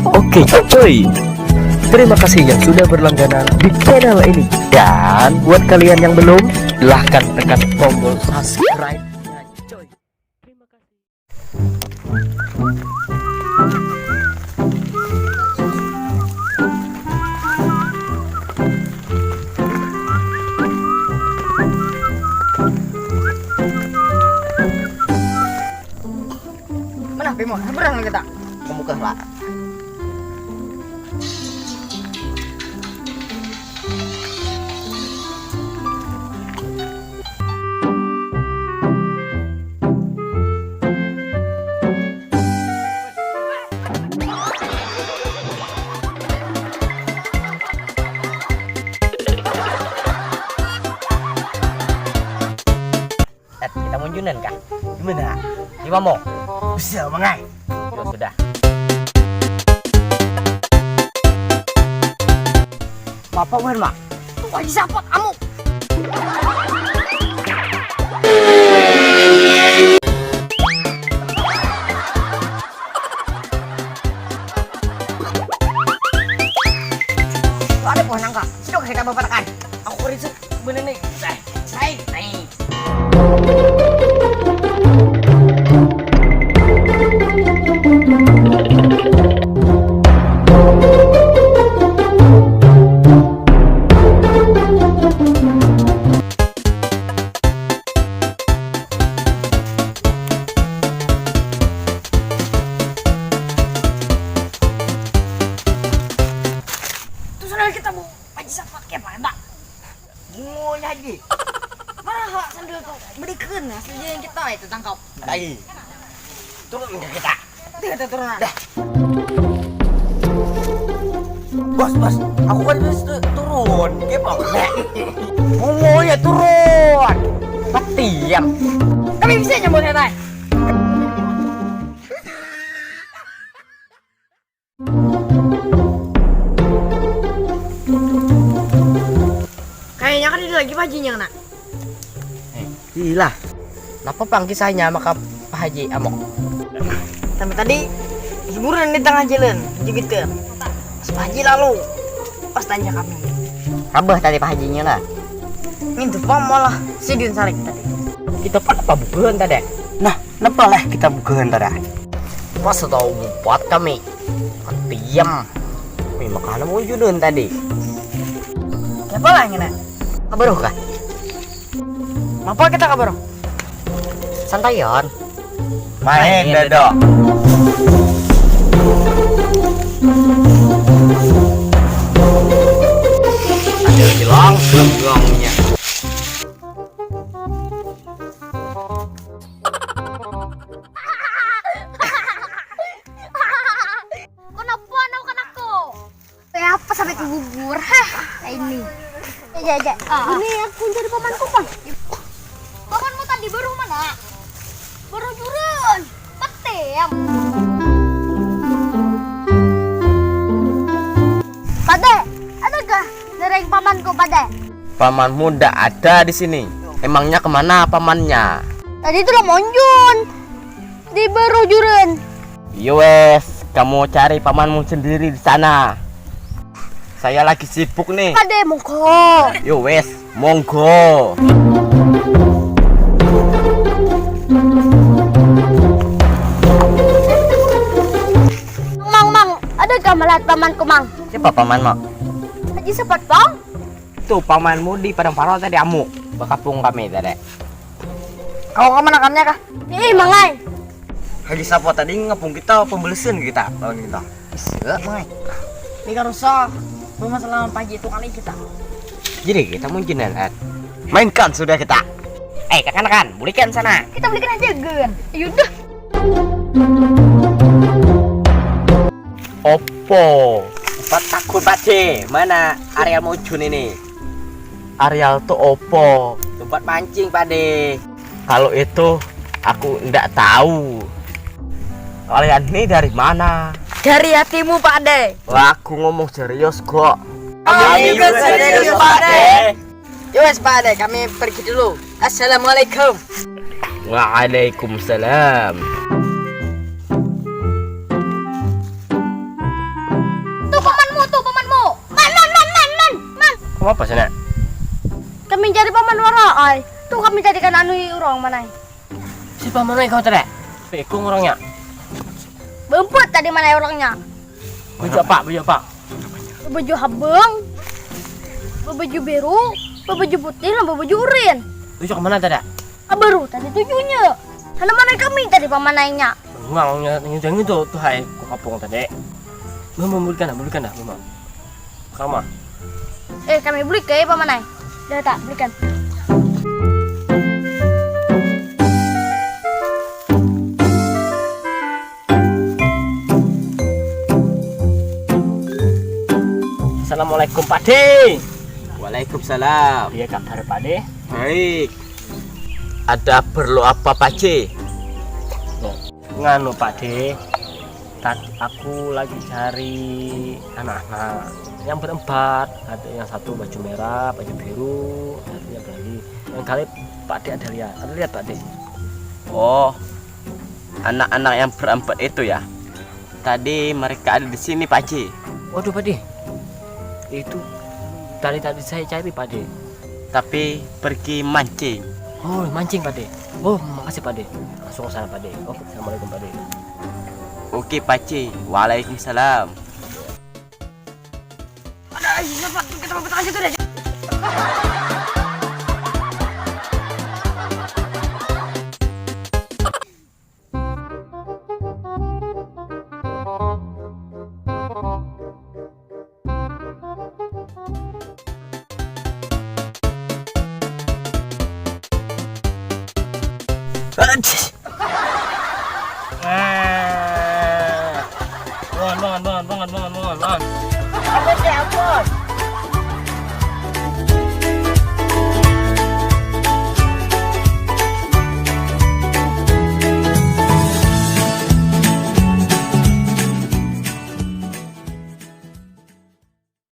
Oke cuy, terima kasih yang sudah berlangganan di channel ini. Dan buat kalian yang belum, silahkan tekan tombol subscribe-nya cuy. Terima kasih. Mana Bimo? Seberang kita. Kemuka lah. Kita munjunan kah? Gimana? Gimana mau? Bisa mangai. Ya sudah. Apa bukan mak? Wajib sapot amuk. Ada pohon nangka. Sudah kita baparkan. Aku riset bener nih. Saya naik. Kita mau wajib sapot kayak apa? Mau jadi. Mana hak sandal tuh? Berikan lah yang kita itu tangkap. Lagi. Turun ke kita. Kita turun. Dah. Bos, aku kan bisa turun. Gimana? Ngomongnya turun. Patiam. Kami bisa nyambut hebat. Kayaknya kan ini lagi bajinya nak. Gila. Kenapa bang kisahnya maka Pak Haji Amok? Sampai tadi hiburan di tengah jalan, gitu. Pas Pak Haji lalu, pas tanya kami. Abah tadi Pak Hajinya lah. Itu malah sidin sarik tadi. Kita apa bukan tadi? Nah, kenapa lah kita bukan tadi? Pas tahu buat kami. Patiam. Kami makanan munjunan tadi. Siapa lah yang nak? Kabar kah? Apa kita kabar? Santayan. Main dado. Ada hilang gelangnya. Kenapa anak anakku? Kayak apa sampai ke bubur? Hah, kayak ini. Ya. Ini aku jadi pamanku, Bang. Pamanmu tadi baru mana? Baru jurun. Petem. Pade, adakah dereng pamanku, Pade? Paman muda ada di sini. Emangnya kemana pamannya? Tadi itu lo monjun. Di baru jurun. Yowes, kamu cari pamanmu sendiri di sana. Saya lagi sibuk nih. Pade, monggo. Yowes, monggo. Mang, adakah melihat pamanku, Mang? Siapa pamanmu? Haji Sepot, Bang. Tuh pamanmu di Padang Paro tadi Amuk. Berkapung kami tadi. Kau kemana kamnya kah? Ih, Mangai. Haji Sapo tadi ngepung kita pembelesin kita lawan kita. Bisa, Mai. Ini kan rusak. Bermasalah pagi itu kali kita. Jadi kita munjunan, Ed. Mainkan sudah kita. Kakan, belikan sana. Kita belikan aja, Gen. Yaudah. Oppo. Pak takut Pak C. Mana Ariel Mojun ini? Ariel tuh Oppo. Tempat mancing Pak D. Kalau itu aku enggak tahu. Kalian ini dari mana? Dari hatimu, Pak De. Wah, aku ngomong serius kok. Kami juga serius, Pak De. Yowes, Pak De, kami pergi dulu. Assalamualaikum. Waalaikumsalam. Tuh pamanmu. Man. Apa sih, Nak? Kami cari paman warai. Tuh kami carikan anu orang mana? Si paman kau tadi? Pekung orangnya. Bempet tadi mana orangnya? Baju apa? Baju habang, baju biru, baju putih, dan baju urin. Baju kemana tadi? Baru tadi tujuhnya. Karena mana kami tadi pamanainya? Ngangnya yang itu tuh hai ku kapung tadi. Belikan dah, Mama. Kamu. Kami beli ke pamanai. Dah tak belikan. Assalamualaikum Pak De. Waalaikumsalam. Iya kabar Pak De. Baik. Ada perlu apa Pak C? Nganu Pak De, tadi aku lagi cari anak-anak yang berempat. Ada yang satu baju merah, baju biru, ada yang lagi. Yang kali Pak De ada lihat Pak De. Oh, anak-anak yang berempat itu ya. Tadi mereka ada di sini Pak C. Waduh Pak De, itu tadi saya cari Pak De. Tapi pergi mancing. Oh mancing Pak De. Oh makasih Pak De. Langsung ke sana Pak De. Oh assalamualaikum Pak De. Oke Pak C. Waalaikumsalam. Kita mau aja tuh deh. Bangun. Apa sih, Bos?